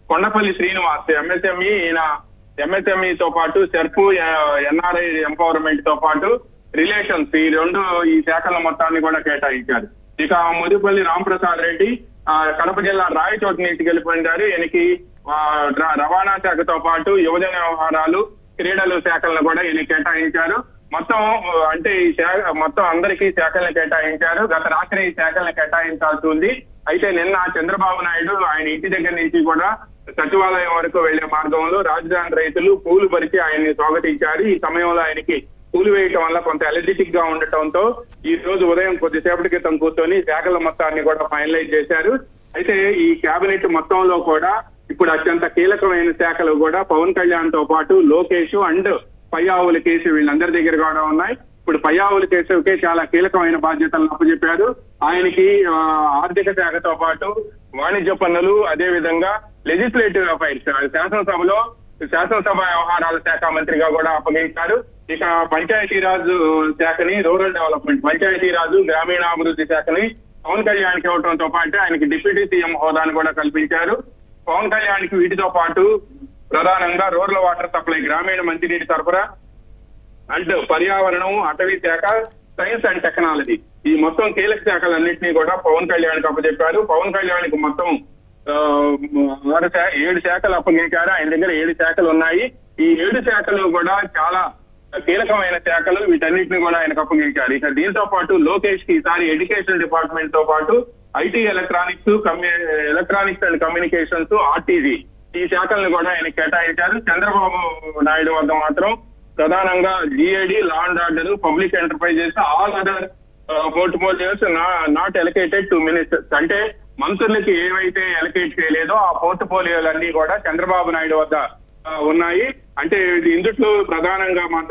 Kondapalli Srinivas MSME, ఈయన ఎంఎస్ఎంఈతో పాటు సెర్పు, NRI empowerment తో పాటు రిలేషన్స్, ఈ రెండు ఈ శాఖల మొత్తాన్ని కూడా కేటాయించారు. ఇక ముదిపల్లి రాంప్రసాద్ రెడ్డి కడప జిల్లా రాయచోటి నుంచి గెలుపొందారు. ఈయనకి రవాణా శాఖతో పాటు యువజన వ్యవహారాలు, క్రీడలు శాఖలను కూడా ఈయన కేటాయించారు. మొత్తం అంటే ఈ శాఖ మొత్తం అందరికీ శాఖలను కేటాయించారు. గత రాత్రి ఈ శాఖలను కేటాయించాల్సి ఉంది. అయితే నిన్న చంద్రబాబు నాయుడు ఆయన ఇంటి దగ్గర నుంచి కూడా సచివాలయం వరకు వెళ్లే మార్గంలో రాజధాని రైతులు పూలు పరిచి ఆయన్ని స్వాగతించారు. ఈ సమయంలో ఆయనకి పూలు వేయటం వల్ల కొంత ఎలర్జెటిక్ గా ఉండటంతో ఈ రోజు ఉదయం కొద్దిసేపటి క్రితం కూర్చొని శాఖల మొత్తాన్ని కూడా ఫైనలైజ్ చేశారు. అయితే ఈ కేబినెట్ మొత్తంలో కూడా ఇప్పుడు అత్యంత కీలకమైన శాఖలు కూడా పవన్ కళ్యాణ్ తో పాటు లోకేష్ అండ్ పయ్యావుల కేసు వీళ్ళందరి దగ్గర కూడా ఉన్నాయి. ఇప్పుడు పయ్యావుల కేసుకే చాలా కీలకమైన బాధ్యతలను అప్పచెప్పారు. ఆయనకి ఆర్థిక శాఖతో పాటు వాణిజ్య పన్నులు, అదే విధంగా లెజిస్లేటివ్ అఫైర్స్ శాసనసభ వ్యవహారాల శాఖ మంత్రిగా కూడా అప్పగించారు. ఇక పంచాయతీరాజ్ శాఖని, రూరల్ డెవలప్మెంట్, పంచాయతీరాజు గ్రామీణాభివృద్ధి శాఖని పవన్ కళ్యాణ్కి ఇవ్వడంతో పాటు ఆయనకి డిప్యూటీ సీఎం హోదాను కూడా కల్పించారు. పవన్ కళ్యాణ్కి వీటితో పాటు ప్రధానంగా రూరల్ వాటర్ సప్లై, గ్రామీణ మంచినీటి సరఫరా అండ్ పర్యావరణం, అటవీ శాఖ, సైన్స్ అండ్ టెక్నాలజీ, ఈ మొత్తం కీలక శాఖలన్నింటినీ కూడా పవన్ కళ్యాణ్కి అప్పచెప్పారు. పవన్ కళ్యాణ్కి మొత్తం 7 శాఖలు అప్పగించారు. ఆయన దగ్గర 7 శాఖలు ఉన్నాయి. ఈ 7 శాఖలు కూడా చాలా కీలకమైన శాఖలు, వీటన్నిటిని కూడా ఆయనకు అప్పగించారు. ఇక దీంతో పాటు లోకేష్ కి ఈసారి ఎడ్యుకేషన్ డిపార్ట్మెంట్ తో పాటు IT, electronics and communications, RTG, ఈ శాఖలను కూడా ఆయన కేటాయించారు. చంద్రబాబు నాయుడు వద్ద మాత్రం ప్రధానంగా GAD, law and order, public enterprises, all other portfolios not allocated to ministers, అంటే మంత్రులకి ఏవైతే ఎలకేట్ చేయలేదో ఆ పోర్ట్ఫోలియోలన్నీ కూడా చంద్రబాబు నాయుడు వద్ద ఉన్నాయి. అంటే ఇందుట్లో ప్రధానంగా మాత్రం